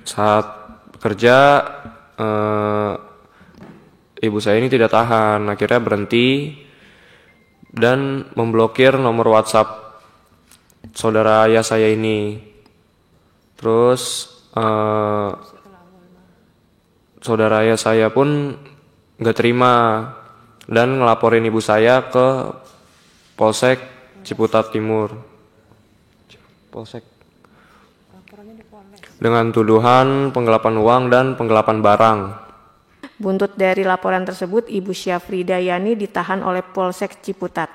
saat bekerja ibu saya ini tidak tahan, akhirnya berhenti dan memblokir nomor WhatsApp saudara ayah saya ini. Terus saudara ayah saya pun nggak terima dan ngelaporin ibu saya ke Polsek Ciputat Timur. Polsek. Dengan tuduhan penggelapan uang dan penggelapan barang. Buntut dari laporan tersebut, Ibu Syafrida Yani ditahan oleh Polsek Ciputat.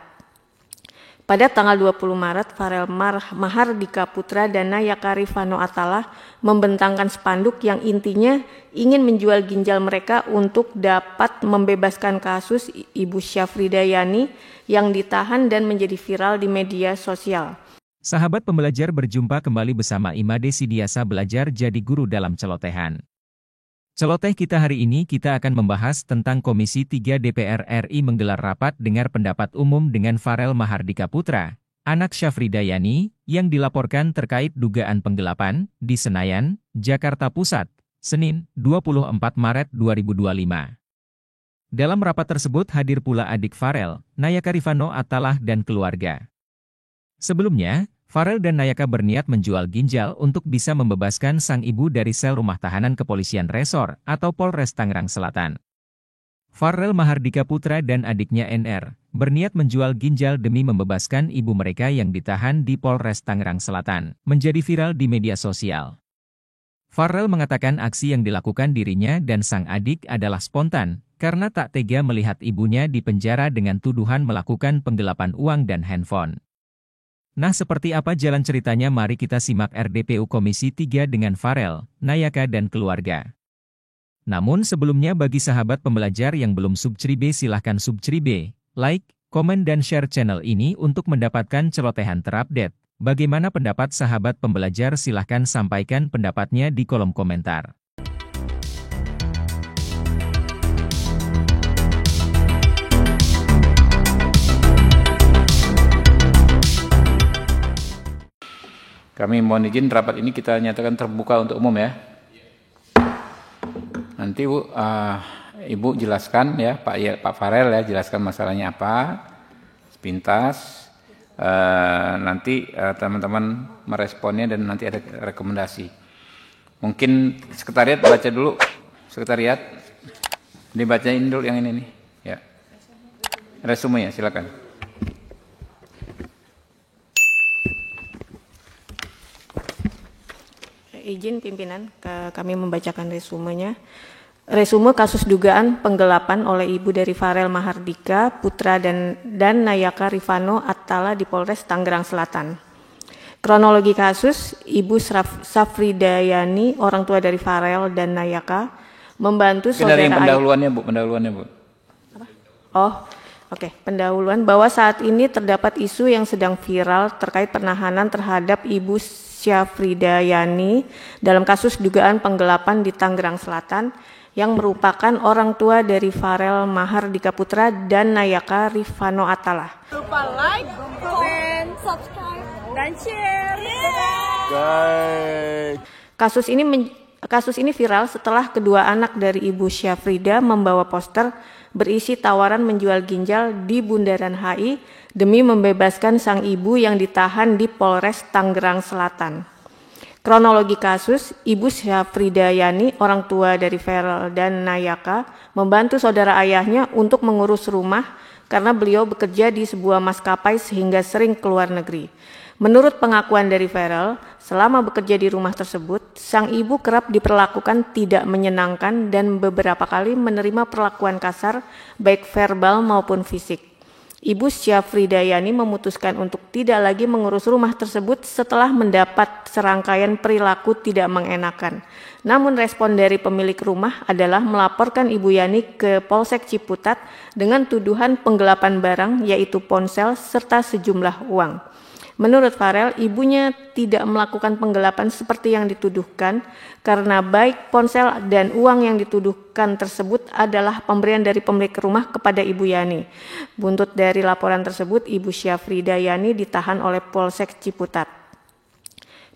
Pada tanggal 20 Maret, Farel Mahardika Putra dan Nayaka Rifano Atala membentangkan spanduk yang intinya ingin menjual ginjal mereka untuk dapat membebaskan kasus Ibu Syafrida Yani yang ditahan dan menjadi viral di media sosial. Sahabat pembelajar, berjumpa kembali bersama Imade Sidiasa Belajar Jadi Guru dalam Celotehan. Celoteh kita hari ini kita akan membahas tentang Komisi 3 DPR RI menggelar rapat dengar pendapat umum dengan Farel Mahardika Putra, anak Syafrida Yani, yang dilaporkan terkait dugaan penggelapan di Senayan, Jakarta Pusat, Senin, 24 Maret 2025. Dalam rapat tersebut hadir pula adik Farel, Nayaka Rifano Atalah dan keluarga. Sebelumnya, Farel dan Nayaka berniat menjual ginjal untuk bisa membebaskan sang ibu dari sel rumah tahanan Kepolisian Resor atau Polres Tangerang Selatan. Farel Mahardika Putra dan adiknya NR berniat menjual ginjal demi membebaskan ibu mereka yang ditahan di Polres Tangerang Selatan, menjadi viral di media sosial. Farel mengatakan aksi yang dilakukan dirinya dan sang adik adalah spontan, karena tak tega melihat ibunya dipenjara dengan tuduhan melakukan penggelapan uang dan handphone. Nah, seperti apa jalan ceritanya? Mari kita simak RDPU Komisi 3 dengan Farel, Nayaka dan keluarga. Namun sebelumnya, bagi sahabat pembelajar yang belum subscribe, silahkan subscribe, like, komen dan share channel ini untuk mendapatkan celotehan terupdate. Bagaimana pendapat sahabat pembelajar? Silahkan sampaikan pendapatnya di kolom komentar. Kami mohon izin rapat ini kita nyatakan terbuka untuk umum ya. Nanti Ibu jelaskan ya, Pak Farel ya, jelaskan masalahnya apa, sepintas. Nanti teman-teman meresponnya dan nanti ada rekomendasi. Mungkin sekretariat baca dulu, sekretariat. Dibacain dulu yang ini nih. Ya. Resume ya, silakan. Izin pimpinan, kami membacakan resumenya. Resume kasus dugaan penggelapan oleh ibu dari Farel Mahardika Putra dan Nayaka Rifano Atala di Polres Tangerang Selatan. Kronologi kasus, Ibu Syafrida Yani, orang tua dari Farel dan Nayaka, membantu saudara dari pendahuluannya Bu, Apa? Oh, oke. Pendahuluan bahwa saat ini terdapat isu yang sedang viral terkait penahanan terhadap Ibu Syafrida Yani dalam kasus dugaan penggelapan di Tangerang Selatan yang merupakan orang tua dari Farel Mahardika Putra dan Nayaka Rifano Atala. Lupa like, comment, subscribe, dan share. Kasus ini viral setelah kedua anak dari Ibu Syafrida membawa poster berisi tawaran menjual ginjal di Bundaran HI demi membebaskan sang ibu yang ditahan di Polres Tangerang Selatan. Kronologi kasus, Ibu Syafrida Yani, orang tua dari Farel dan Nayaka, membantu saudara ayahnya untuk mengurus rumah karena beliau bekerja di sebuah maskapai sehingga sering keluar negeri. Menurut pengakuan dari Farel, selama bekerja di rumah tersebut, sang ibu kerap diperlakukan tidak menyenangkan dan beberapa kali menerima perlakuan kasar, baik verbal maupun fisik. Ibu Syafrida Yani memutuskan untuk tidak lagi mengurus rumah tersebut setelah mendapat serangkaian perilaku tidak mengenakan. Namun respon dari pemilik rumah adalah melaporkan Ibu Yani ke Polsek Ciputat dengan tuduhan penggelapan barang yaitu ponsel serta sejumlah uang. Menurut Farel, ibunya tidak melakukan penggelapan seperti yang dituduhkan karena baik ponsel dan uang yang dituduhkan tersebut adalah pemberian dari pemilik rumah kepada Ibu Yani. Buntut dari laporan tersebut, Ibu Syafrida Yani ditahan oleh Polsek Ciputat.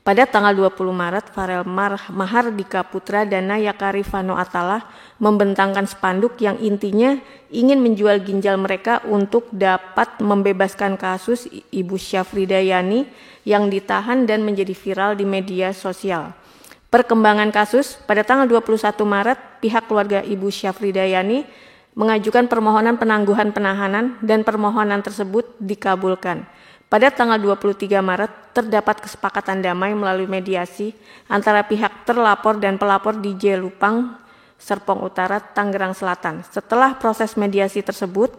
Pada tanggal 20 Maret, Farel Mahardika Putra dan Nayaka Rifano Atala membentangkan spanduk yang intinya ingin menjual ginjal mereka untuk dapat membebaskan kasus Ibu Syafrida Yani yang ditahan dan menjadi viral di media sosial. Perkembangan kasus, pada tanggal 21 Maret, pihak keluarga Ibu Syafrida Yani mengajukan permohonan penangguhan penahanan dan permohonan tersebut dikabulkan. Pada tanggal 23 Maret, terdapat kesepakatan damai melalui mediasi antara pihak terlapor dan pelapor di Jelupang, Serpong Utara, Tangerang Selatan. Setelah proses mediasi tersebut,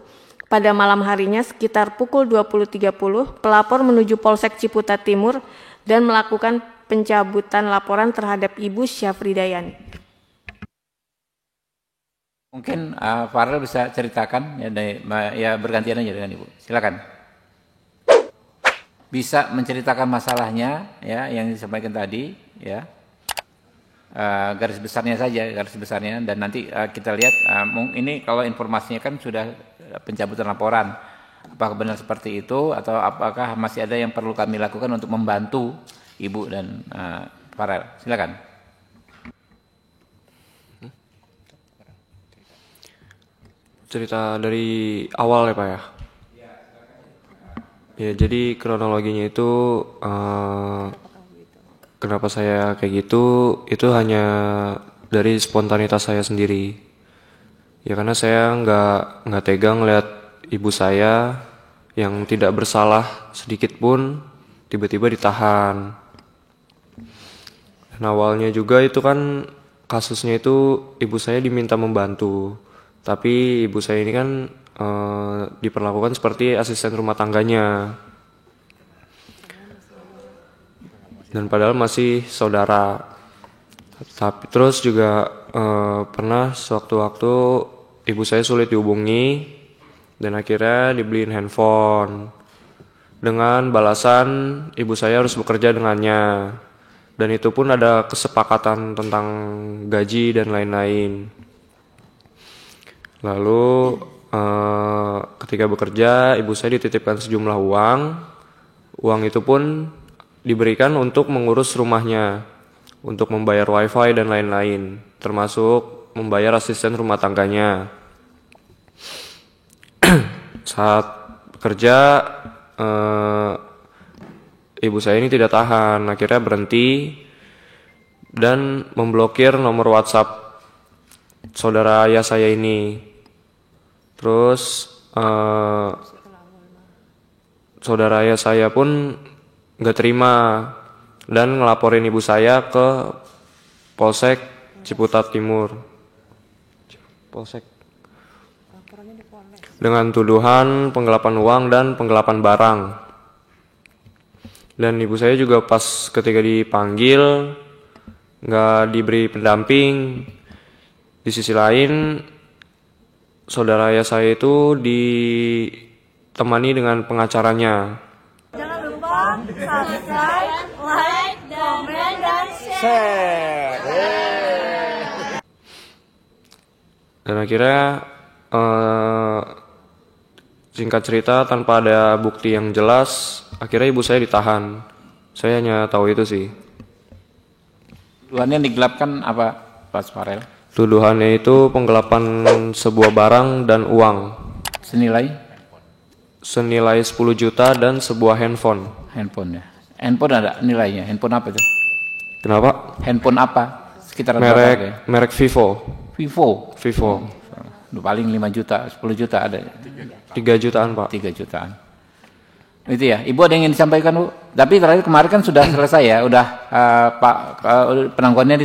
pada malam harinya sekitar pukul 20.30, pelapor menuju Polsek Ciputat Timur dan melakukan pencabutan laporan terhadap Ibu Syafrida Yani. Mungkin Farel bisa ceritakan ya bergantian aja dengan Ibu. Silakan. Bisa menceritakan masalahnya ya yang disampaikan tadi ya. Garis besarnya dan nanti kita lihat ini kalau informasinya kan sudah pencabutan laporan. Apakah benar seperti itu atau apakah masih ada yang perlu kami lakukan untuk membantu Ibu dan Farel? Silakan. Cerita dari awal ya Pak ya? Ya, jadi kronologinya itu kenapa saya kayak gitu, itu hanya dari spontanitas saya sendiri. Ya karena saya nggak tega ngeliat ibu saya yang tidak bersalah sedikit pun tiba-tiba ditahan. Dan awalnya juga itu kan kasusnya itu ibu saya diminta membantu, tapi ibu saya ini kan diperlakukan seperti asisten rumah tangganya, dan padahal masih saudara. Tapi terus juga pernah sewaktu-waktu ibu saya sulit dihubungi dan akhirnya dibeliin handphone dengan balasan ibu saya harus bekerja dengannya, dan itu pun ada kesepakatan tentang gaji dan lain-lain. Lalu ketika bekerja, ibu saya dititipkan sejumlah uang. Uang itu pun diberikan untuk mengurus rumahnya, untuk membayar wifi dan lain-lain, termasuk membayar asisten rumah tangganya. Saat bekerja, ibu saya ini tidak tahan, akhirnya berhenti dan memblokir nomor WhatsApp saudara ayah saya ini. Terus saudara ayah saya pun nggak terima dan ngelaporin ibu saya ke Polsek Ciputat Timur. Polsek. Dengan tuduhan penggelapan uang dan penggelapan barang. Dan ibu saya juga pas ketika dipanggil nggak diberi pendamping. Di sisi lain, saudara ayah saya itu ditemani dengan pengacaranya. Jangan lupa subscribe, like, komen, dan share. Dan akhirnya singkat cerita tanpa ada bukti yang jelas, akhirnya ibu saya ditahan. Saya hanya tahu itu sih. Tuduhannya digelapkan apa, Pak Farel? Tuduhannya itu penggelapan sebuah barang dan uang. Senilai 10 juta dan sebuah handphone. handphone ya. Handphone ada nilainya. Handphone apa itu? Kenapa? Handphone apa? Sekitar berapa ya? Merek Vivo. Vivo. Paling 5 juta, 10 juta ada. 3 jutaan Pak. 3 jutaan. Itu ya. Ibu ada yang ingin disampaikan, Bu? Tapi terakhir kemarin kan sudah selesai ya, udah penangguhannya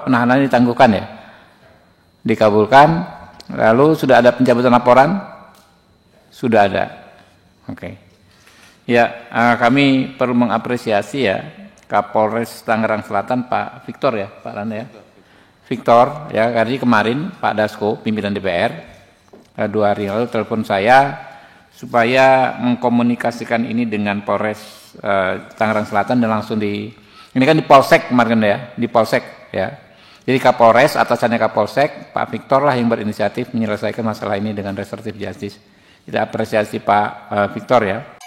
penahanannya ditangguhkan ya. Dikabulkan. Lalu sudah ada pencabutan laporan? Sudah ada. Oke. Ya, kami perlu mengapresiasi ya Kapolres Tangerang Selatan Pak Victor ya, Pak Randa ya. Victor ya, karena kemarin Pak Dasko pimpinan DPR 2 hari lalu telepon saya supaya mengkomunikasikan ini dengan Polres Tangerang Selatan dan langsung ini kan di Polsek kemarin ya, di Polsek ya. Jadi Kapolres, atasannya Kapolsek, Pak Victor lah yang berinisiatif menyelesaikan masalah ini dengan restoratif justice. Kita apresiasi Pak Victor ya.